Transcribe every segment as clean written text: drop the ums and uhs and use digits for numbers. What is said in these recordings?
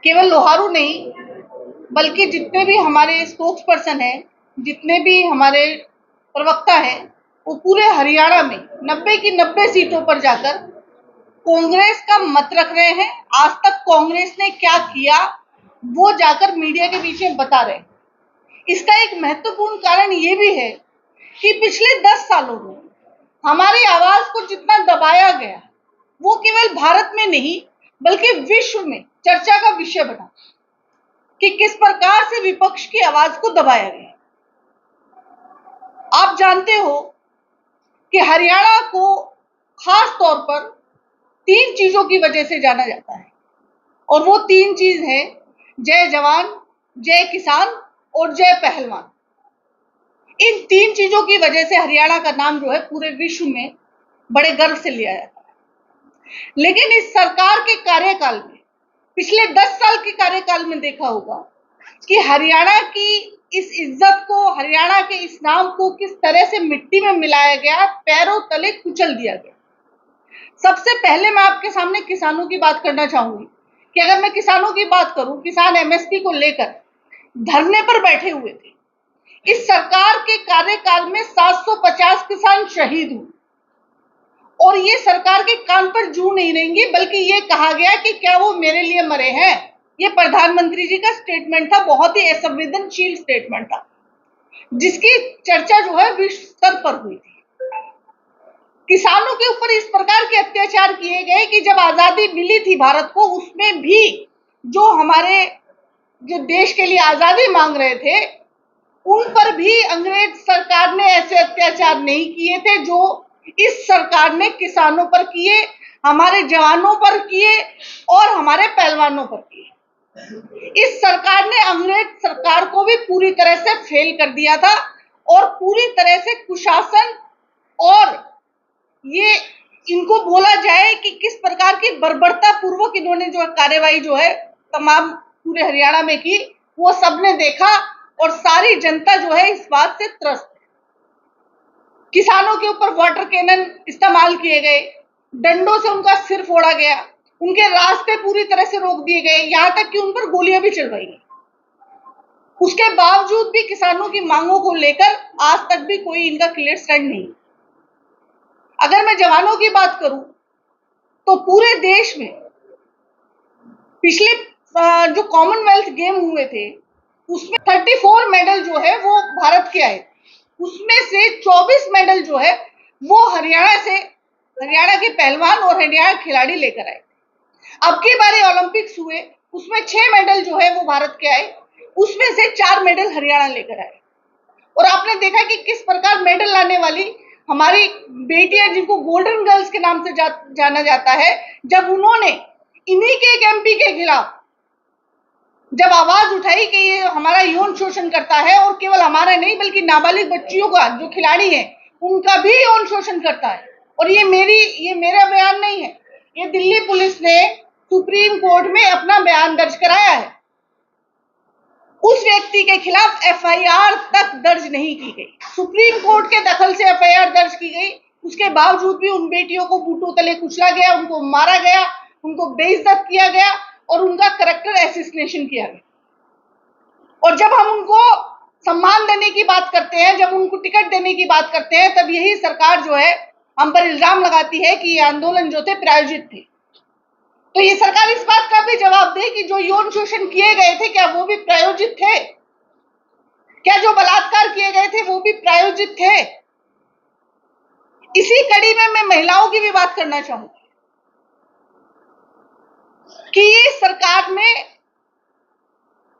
केवल लोहारू नहीं, बल्कि जितने भी हमारे स्पोक्स पर्सन हैं, जितने भी हमारे प्रवक्ता हैं, वो पूरे हरियाणा में 90 की 90 सीटों पर जाकर कांग्रेस का मत रख रहे हैं। आज तक कांग्रेस ने क्या किया वो जाकर मीडिया के बीच में बता रहे हैं। इसका एक महत्वपूर्ण कारण ये भी है कि पिछले 10 सालों में हमारी आवाज को जितना दबाया गया, वो केवल भारत में नहीं बल्कि विश्व में चर्चा का विषय बना कि किस प्रकार से विपक्ष की आवाज को दबाया गया। आप जानते हो कि हरियाणा को खास तौर पर 3 चीजों की वजह से जाना जाता है, और वो 3 चीज है जय जवान, जय किसान और जय पहलवान। इन 3 चीजों की वजह से हरियाणा का नाम जो है पूरे विश्व में बड़े गर्व से लिया जाता है। लेकिन इस सरकार के कार्यकाल में, पिछले 10 साल के कार्यकाल में देखा होगा कि हरियाणा की इस इज्जत को, हरियाणा के इस नाम को किस तरह से मिट्टी में मिलाया गया, पैरों तले कुचल दिया गया। सबसे पहले मैं आपके सामने किसानों की बात करना चाहूंगी कि अगर मैं किसानों की बात करूं, किसान एमएसपी को लेकर धरने पर बैठे हुए थे। इस सरकार के कार्यकाल में 750 किसान शहीद हुए, और ये सरकार के कान पर जू नहीं रहेंगी, बल्कि ये कहा गया कि क्या वो मेरे लिए मरे हैं। ये प्रधानमंत्री जी का स्टेटमेंट था, बहुत ही असंवेदनशील स्टेटमेंट था, जिसकी चर्चा जो है विश्व स्तर पर हुई थी। किसानों के ऊपर इस प्रकार के अत्याचार किए गए कि जब आजादी मिली थी भारत को, उसमें भी जो देश के लिए आजादी मांग रहे थे, उन पर भी अंग्रेज सरकार ने ऐसे अत्याचार नहीं किए थे जो इस सरकार ने किसानों पर किए, हमारे जवानों पर किए और हमारे पहलवानों पर किए। इस सरकार ने अंग्रेज सरकार को भी पूरी तरह से फेल कर दिया था, और पूरी तरह से कुशासन, और ये इनको बोला जाए कि किस प्रकार की बर्बरता पूर्वक इन्होंने जो कार्यवाही जो है तमाम पूरे हरियाणा में की, वो सबने देखा, और सारी जनता जो है इस बात से त्रस्त है। किसानों के ऊपर वाटर कैनन इस्तेमाल किए गए, डंडों से उनका सिर फोड़ा गया, उनके रास्ते पूरी तरह से रोक दिए गए, यहां तक कि उन पर गोलियां भी चलवाई गई। उसके बावजूद भी किसानों की मांगों को लेकर आज तक भी कोई इनका क्लियर स्टैंड नहीं। अगर मैं जवानों की बात करूं तो पूरे देश में पिछले जो कॉमनवेल्थ गेम हुए थे, उसमें 34 मेडल जो है वो भारत के आए। उसमें से 24 मेडल जो है वो हरियाणा के पहलवान और हरियाणा खिलाड़ी लेकर आए। अब की बारी ओलंपिक्स हुए, उसमें 6 मेडल जो है वो भारत के आए, उसमें से 4 मेडल हरियाणा लेकर आए। और आपने देखा कि किस प्रकार मेडल लाने वाली हमारी बेटियां, जिनको गोल्डन गर्ल्स के नाम से जाना जाता है, जब उन्होंने इन्हीं के एक एमपी के खिलाफ जब आवाज उठाई कि ये हमारा यौन शोषण करता है, और केवल हमारा नहीं बल्कि नाबालिग बच्चियों का जो खिलाड़ी है उनका भी यौन शोषण करता है, और ये मेरा बयान नहीं है, ये दिल्ली पुलिस ने सुप्रीम कोर्ट में अपना बयान दर्ज कराया है। उस व्यक्ति के खिलाफ एफआईआर तक दर्ज नहीं की गई। सुप्रीम कोर्ट के दखल से एफआईआर दर्ज की गई, उसके बावजूद भी उन बेटियों को बूटों तले कुचला गया, उनको मारा गया, उनको बेइज्जत किया गया, और उनका कैरेक्टर एसिसिनेशन किया गया। और जब हम उनको सम्मान देने की बात करते हैं, जब उनको टिकट देने की बात करते हैं, तब यही सरकार जो है हम पर इल्जाम लगाती है कि ये आंदोलन जो थे प्रायोजित थे। तो ये सरकार इस बात का भी जवाब दे कि जो यौन शोषण किए गए थे, क्या वो भी प्रायोजित थे? क्या जो बलात्कार किए गए थे वो भी प्रायोजित थे? इसी कड़ी में मैं महिलाओं की भी बात करना चाहूंगी कि ये सरकार में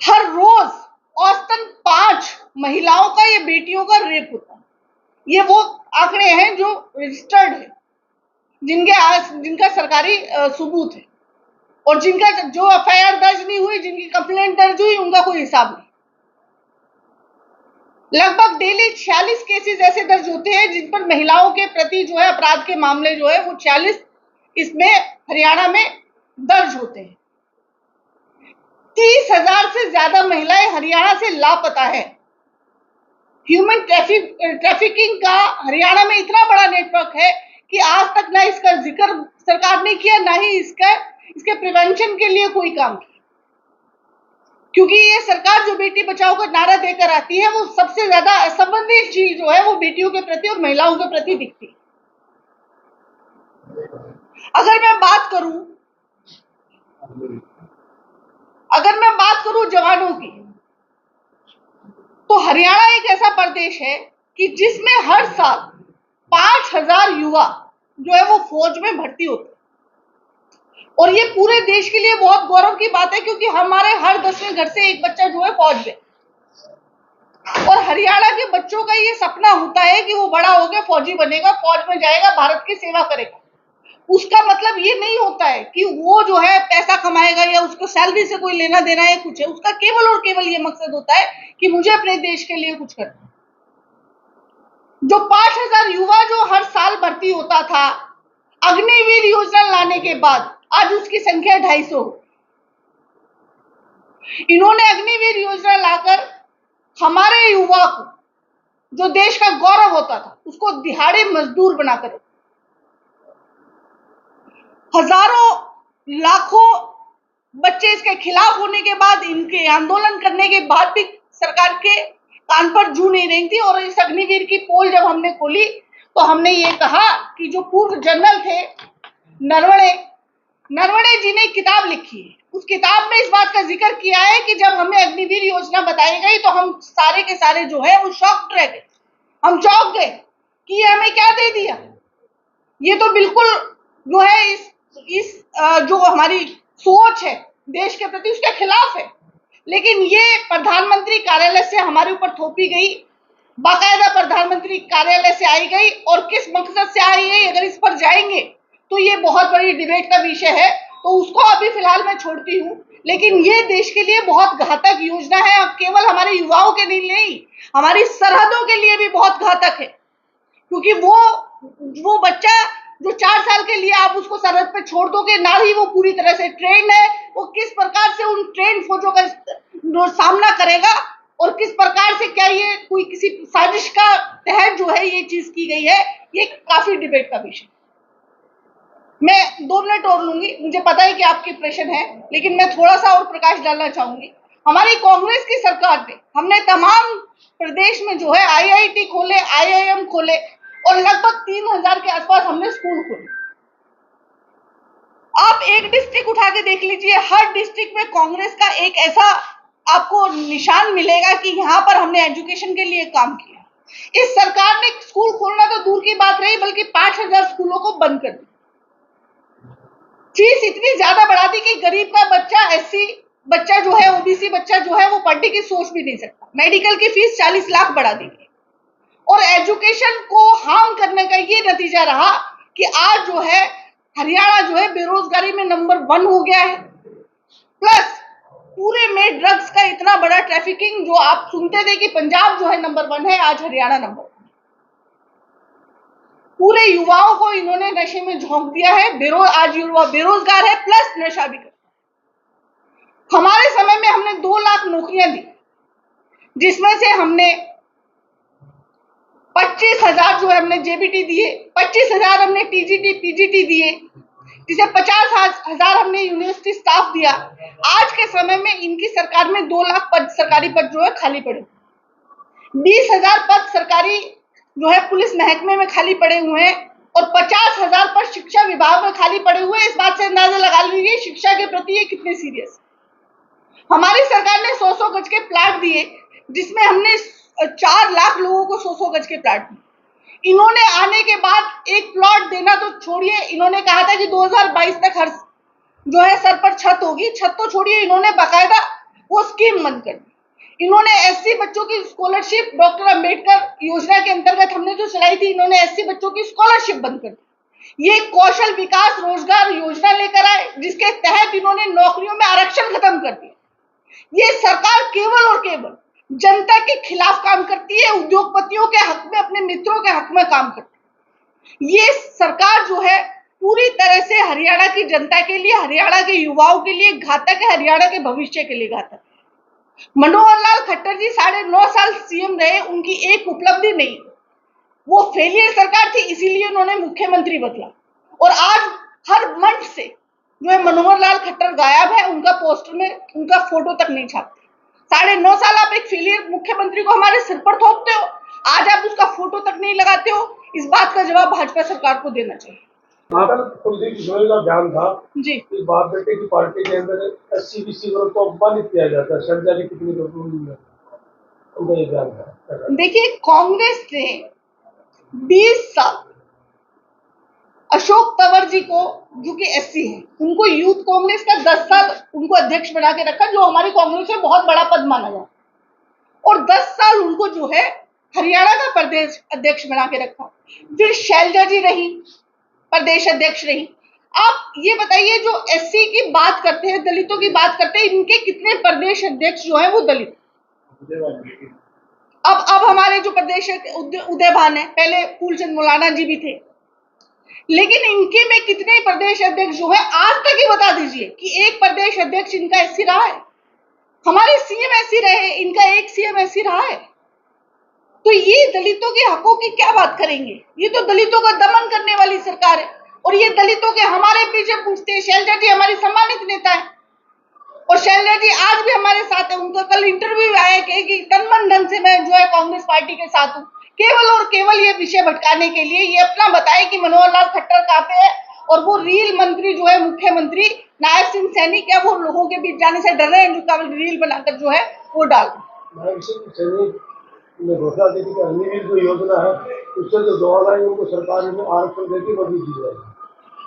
हर रोज औसतन 5 महिलाओं का, ये बेटियों का रेप होता है। ये वो आंकड़े हैं जो रजिस्टर्ड है, जिनका सरकारी सबूत है, और जिनका जो एफआईआर दर्ज नहीं हुई, जिनकी कंप्लेंट दर्ज हुई, उनका कोई हिसाब नहीं। लगभग डेली 46 केसेस ऐसे दर्ज होते हैं जिन पर महिलाओं के प्रति जो है अपराध के मामले जो है वो 46 इसमें हरियाणा में दर्ज होते हैं। 30,000 से ज्यादा महिलाएं हरियाणा से लापता है। ह्यूमन ट्रैफिकिंग का हरियाणा में इतना बड़ा नेटवर्क है कि आज तक ना इसका जिक्र सरकार ने किया, ना ही इसके प्रिवेंशन के लिए कोई काम किया। क्योंकि ये सरकार जो बेटी बचाओ का नारा देकर आती है, वो सबसे ज्यादा असंबंधित चीज जो है वो बेटियों के प्रति और महिलाओं के प्रति दिखती है। अगर मैं बात करूं जवानों की, तो हरियाणा एक ऐसा प्रदेश है कि जिसमें हर साल 5,000 युवा जो है वो फौज में भर्ती होते हैं। और ये पूरे देश के लिए बहुत गौरव की बात है, क्योंकि हमारे हर 10वें घर से एक बच्चा जो है फौज में। और हरियाणा के बच्चों का ये सपना होता है कि वो बड़ा होकर फौजी बनेगा, फौज में जाएगा, भारत की सेवा करेगा। उसका मतलब ये नहीं होता है कि वो जो है पैसा कमाएगा या उसको सैलरी से कोई लेना देना है कुछ है। उसका केवल और केवल ये मकसद होता है कि मुझे अपने देश के लिए कुछ करना। जो 5,000 युवा जो हर साल भर्ती होता था, अग्निवीर योजना लाने के बाद आज उसकी संख्या 250 हो। इन्होंने अग्निवीर योजना लाकर हमारे युवा को, जो देश का गौरव होता था, उसको दिहाड़ी मजदूर बनाकर, हजारों लाखों बच्चे इसके खिलाफ होने के बाद, इनके आंदोलन करने के बाद भी सरकार के कान पर जू नहीं रही थी। और इस अग्निवीर की पोल जब हमने खोली तो हमने ये कहा कि जो पूर्व जनरल थे नरवणे जी ने किताब लिखी है, उस किताब में इस बात का जिक्र किया है कि जब हमें अग्निवीर योजना बताई गई तो हम सारे के सारे जो है वो शॉक्ड रह गए, हम चौंक गए कि ये हमें क्या दे दिया। ये तो बिल्कुल जो है इस जो हमारी सोच है देश के प्रति उसके खिलाफ है। लेकिन ये प्रधानमंत्री कार्यालय से हमारे ऊपर थोपी गई, बाकायदा प्रधानमंत्री कार्यालय से आई गई, और किस मकसद से आई गई अगर इस पर जाएंगे तो ये बहुत बड़ी डिबेट का विषय है, तो उसको अभी फिलहाल मैं छोड़ती हूँ। लेकिन ये देश के लिए बहुत घातक योजना है, अब केवल हमारे युवाओं के लिए नहीं, हमारी सरहदों के लिए भी बहुत घातक है। क्योंकि वो बच्चा जो 4 साल के लिए आप उसको सरहद पे छोड़ दोगे, ना ही वो पूरी तरह से ट्रेंड है, वो किस प्रकार से उन ट्रेंड फौजों का सामना करेगा और किस प्रकार से, क्या ये कोई किसी साजिश का तहत जो है ये चीज की गई है, ये काफी डिबेट का विषय। मैं 2 मिनट और लूंगी, मुझे पता है कि आपके प्रश्न है, लेकिन मैं थोड़ा सा और प्रकाश डालना चाहूंगी। हमारी कांग्रेस की सरकार ने, हमने तमाम प्रदेश में जो है IIT खोले, IIM खोले, और लगभग 3,000 के आसपास हमने स्कूल खोले। आप एक डिस्ट्रिक्ट उठा के देख लीजिए, हर डिस्ट्रिक्ट में कांग्रेस का एक ऐसा आपको निशान मिलेगा कि यहाँ पर हमने एजुकेशन के लिए काम किया। इस सरकार ने स्कूल खोलना तो दूर की बात रही, बल्कि 5,000 स्कूलों को बंद कर दिया। फीस इतनी ज्यादा बढ़ा दी कि गरीब का बच्चा, SC बच्चा जो है, OBC बच्चा जो है, वो पढ़ने की सोच भी नहीं सकता। मेडिकल की फीस 40 लाख बढ़ा दी गई, और एजुकेशन को हार्म करने का ये नतीजा रहा कि आज जो है हरियाणा जो है बेरोजगारी में नंबर 1 हो गया है। प्लस पूरे में ड्रग्स का इतना बड़ा ट्रैफिकिंग, जो आप सुनते थे कि पंजाब जो है नंबर 1 है, आज हरियाणा नंबर 1। पूरे युवाओं को इन्होंने नशे में झोंक दिया है। आज युवा बेरोजगार है, प्लस नशा भी करता है। हमारे समय में हमने 2 लाख नौकरियां दी, जिसमें से हमने 25,000 जो है हमने JBT दिए, 25,000 हमने TGT PGT दिए, जिसे 50,000 हमने यूनिवर्सिटी स्टाफ दिया। आज के समय में इनकी सरकार में 2 लाख पद, सरकारी पद जो है खाली पड़े, 20,000 पद सरकारी जो है पुलिस महकमे में खाली पड़े हुए हैं, और 50,000 पद शिक्षा विभाग में खाली पड़े हुए हैं। इस बात से अंदाजा लगा लीजिए शिक्षा के प्रति ये कितने सीरियस। हमारी सरकार ने 100-100 गज के प्लाट दिए, जिसमें हमने 4 लाख लोगों को 100-100 गज के प्लाट दिए। इन्होंने आने के बाद एक प्लॉट देना तो छोड़िए, इन्होंने कहा था कि 2022 तक हर जो है सर पर छत होगी। छत तो छोड़िए, इन्होंने बाकायदा वो स्कीम बंद कर दी। इन्होंने SC बच्चों की स्कॉलरशिप, डॉक्टर अंबेडकर योजना के अंतर्गत हमने जो चलाई थी, इन्होंने SC बच्चों की स्कॉलरशिप बंद कर दी। ये कौशल विकास रोजगार योजना लेकर आए, जिसके तहत इन्होंने नौकरियों में आरक्षण खत्म कर दिया। ये सरकार केवल और केवल जनता के खिलाफ काम करती है, उद्योगपतियों के हक में, अपने मित्रों के हक में काम करती है। ये सरकार जो है पूरी तरह से हरियाणा की जनता के लिए, हरियाणा के युवाओं के लिए घातक है, हरियाणा के भविष्य के लिए घातक है। मनोहर लाल खट्टर जी 9.5 साल CM रहे, उनकी एक उपलब्धि नहीं, वो फेलियर सरकार थी, इसीलिए उन्होंने मुख्यमंत्री बदला। और आज हर मंच से जो है मनोहर लाल खट्टर गायब है, उनका पोस्टर में उनका फोटो तक नहीं छापते। 9.5 साल आप एक फेलियर मुख्यमंत्री को हमारे सिर पर थोपते हो, आज आप उसका फोटो तक नहीं लगाते हो। इस बात का जवाब भाजपा सरकार को देना चाहिए। कुलदीप गोयल का बयान था जी, कि बाप बेटे की पार्टी के अंदर SC-BC वर्ग को अपमानित किया जाता है, शर्मिंदा की कितनी जरूरी है, उनका ये बयान था। देखिए कांग्रेस ने 20 साल अशोक तंवर जी को, जो कि SC है, उनको यूथ कांग्रेस का 10 साल उनको अध्यक्ष बना के रखा, जो हमारी कांग्रेस में बहुत बड़ा पद माना जाता, और 10 साल उनको जो है हरियाणा का प्रदेश अध्यक्ष बना के रखा। फिर शैलजा जी रही, प्रदेश अध्यक्ष रही। आप ये बताइए, जो SC की बात करते हैं, दलितों की बात करते हैं, इनके कितने प्रदेश अध्यक्ष जो है वो दलित। अब हमारे जो प्रदेश उदय भान है, पहले फूलचंद मौलाना जी भी थे, लेकिन इनके में कितने प्रदेश अध्यक्ष जो है आज तक ही बता दीजिए कि एक प्रदेश अध्यक्ष इनका SC रहा है। हमारे CM SC रहे, इनका एक CM SC रहा है। तो ये दलितों के हकों की क्या बात करेंगे? ये तो दलितों का दमन करने वाली सरकार है, और ये दलितों के हमारे पीछे पूछते हैं। शैलजा जी हमारी सम्मानित नेता है, और शैलजा जी आज भी हमारे साथ है। उनका कल इंटरव्यू आया कि तन मन धन से मैं जो है कांग्रेस पार्टी के साथ हूँ, केवल और केवल ये विषय भटकाने के लिए। ये अपना बताए कि मनोहर लाल खट्टर कहाँ पे है, और वो रील मंत्री जो है मुख्यमंत्री नायब सिंह सैनी, क्या वो लोगों के बीच जाने से डर रहे हैं, जो केवल रील बनाकर जो है वो डाल। नायब सिंह सैनी ने घोषणा दी कि अग्निवीर जो योजना है उससे जो दौड़ आएंगे उनको सरकार में आरक्षण देती बदली दी जाएगी।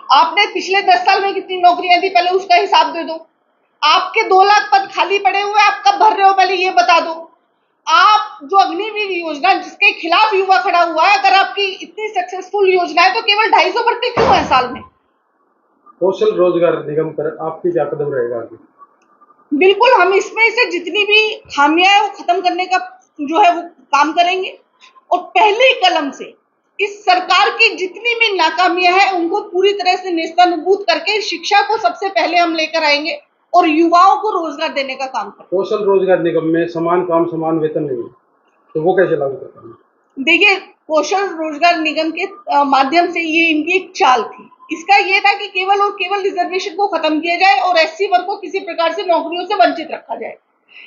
आपने पिछले 10 साल में कितनी नौकरियां दी, पहले उसका हिसाब दे दो। आपके 2 लाख पद खाली पड़े हुए, आप कब भर रहे हो, पहले ये बता दो। आप जो अग्निवीर योजना जिसके खिलाफ युवा खड़ा हुआ है, अगर आपकी इतनी सक्सेसफुल योजना है तो केवल 250 भर्ती क्यों है साल में? कौशल रोजगार निगम पर आपकी क्या कदम रहेगा आगे? बिल्कुल, हम इसमें से जितनी भी खामियां है वो खत्म करने का जो है वो काम करेंगे, और पहले कलम से इस सरकार की जितनी भी नाकामियां हैं उनको पूरी तरह से नेस्तनाबूद करके शिक्षा को सबसे पहले हम लेकर आएंगे और युवाओं को रोजगार देने का काम करेंगे। कौशल रोजगार निगम में समान काम समान वेतन नहीं है, तो वो कैसे लागू करते हैं? देखिए, कौशल रोजगार निगम के माध्यम से ये इनकी एक चाल थी। इसका ये था कि केवल और केवल रिजर्वेशन को खत्म किया जाए और SC वर्ग को किसी प्रकार से नौकरियों से वंचित रखा जाए।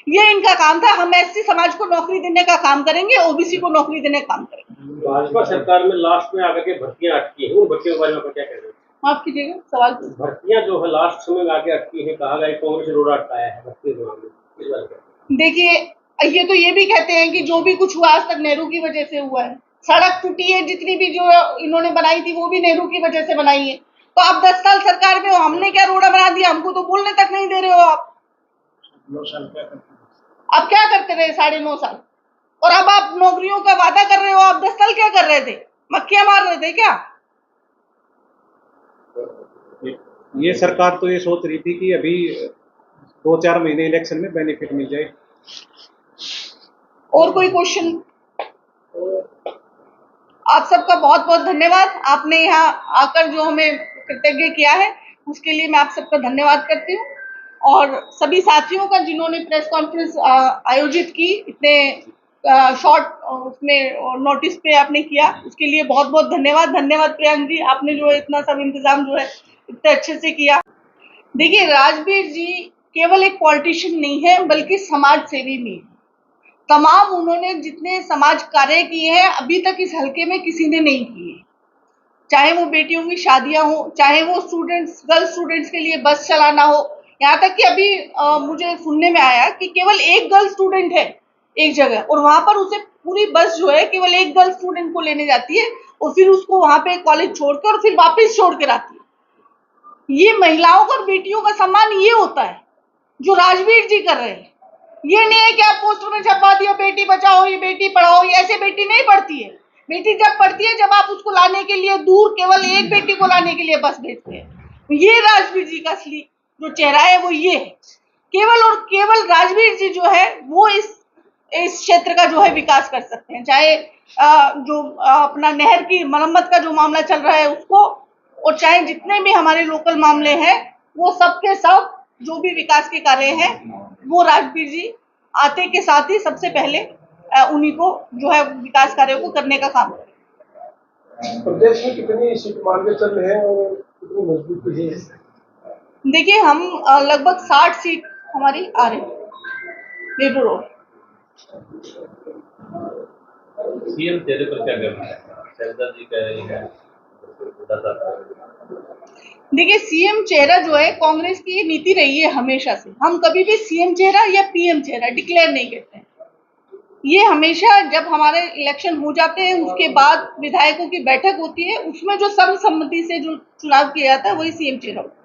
ये इनका काम था। हम SC समाज को नौकरी देने का काम करेंगे, OBC को नौकरी देने का काम करेंगे। भाजपा सरकार में लास्ट में आकर के भर्तियां अटकी हैं, उन भर्तियों के बारे में आप क्या कह रहे हैं? माफ कीजिएगा, सवाल। भर्तियां जो है लास्ट समय में आके अटकी है, कहा गया कांग्रेस ने रोड़ा अटकाया है भर्ती के मामले में, इस बारे में। देखिए, ये तो ये भी कहते हैं कि जो भी कुछ हुआ आज तक नेहरू की वजह से हुआ है। सड़क टूटी है, जितनी भी जो इन्होंने बनाई थी वो भी नेहरू की वजह से बनाई है। तो आप 10 साल सरकार में हो, हमने क्या रोड़ा बना दिया? हमको तो बोलने तक नहीं दे रहे हो आप। 9 साल क्या करते? आप क्या करते रहे 9.5 साल? और अब आप नौकरियों का वादा कर रहे हो। आप 10 साल क्या कर रहे थे? मक्खियां मार रहे थे क्या? ये सरकार तो ये सोच रही थी कि अभी 2-4 महीने इलेक्शन में बेनिफिट मिल जाए। और कोई क्वेश्चन? आप सबका बहुत बहुत धन्यवाद। आपने यहाँ आकर जो हमें कृतज्ञ किया है उसके लिए मैं आप सबका धन्यवाद करती हूँ, और सभी साथियों का जिन्होंने प्रेस कॉन्फ्रेंस आयोजित की, इतने शॉर्ट उसमें नोटिस पे आपने किया, उसके लिए बहुत बहुत धन्यवाद। धन्यवाद प्रियंक जी, आपने जो है इतना सब इंतजाम जो है इतने अच्छे से किया। देखिए, राजवीर जी केवल एक पॉलिटिशियन नहीं है बल्कि समाज सेवी भी है। तमाम उन्होंने जितने समाज कार्य किए हैं अभी तक इस हल्के में किसी ने नहीं किए। चाहे वो बेटियों की शादियां हो, चाहे वो स्टूडेंट्स, गर्ल्स स्टूडेंट्स के लिए बस चलाना हो। यहाँ तक कि अभी मुझे सुनने में आया कि केवल एक गर्ल स्टूडेंट है एक जगह, और वहां पर उसे पूरी बस जो है केवल एक गर्ल स्टूडेंट को लेने जाती है, और फिर उसको वहां पे कॉलेज छोड़कर और फिर वापस छोड़ कर आती है। ये महिलाओं का और बेटियों का सम्मान ये होता है जो राजवीर जी कर रहे हैं। ये नहीं है कि आप पोस्टर में छपवा दिया बेटी बचाओ, ये बेटी पढ़ाओ। ये ऐसे बेटी नहीं पढ़ती है। बेटी जब पढ़ती है जब आप उसको लाने के लिए दूर केवल एक बेटी को लाने के लिए बस भेजते हैं। ये राजवीर जी का असली जो चेहरा है वो ये है। केवल और केवल राजवीर जी जो है वो इस क्षेत्र का जो है विकास कर सकते हैं। चाहे जो अपना नहर की मरम्मत का जो मामला चल रहा है उसको, और चाहे जितने भी हमारे लोकल मामले हैं, वो सब के सब जो भी विकास के कार्य हैं वो राजवीर जी आते के साथ ही सबसे पहले उन्हीं को जो है विकास कार्यों को करने का काम करें। प्रदेश में कितनी सीट मान के चल रहे हैं और कितनी मजबूती है? देखिए, हम लगभग 60 सीट हमारी आ रही है। नेहरू रोड। सीएम चेहरे पर क्या कहना है? शैलजा जी कह रही है देखिए, सीएम चेहरा जो है कांग्रेस की ये नीति रही है हमेशा से। हम कभी भी सीएम चेहरा या पीएम चेहरा डिक्लेयर नहीं करते हैं। ये हमेशा जब हमारे इलेक्शन हो जाते हैं उसके बाद विधायकों की बैठक होती है, उसमें जो सर्वसम्मति से जो चुनाव किया जाता है वही सीएम चेहरा होता है।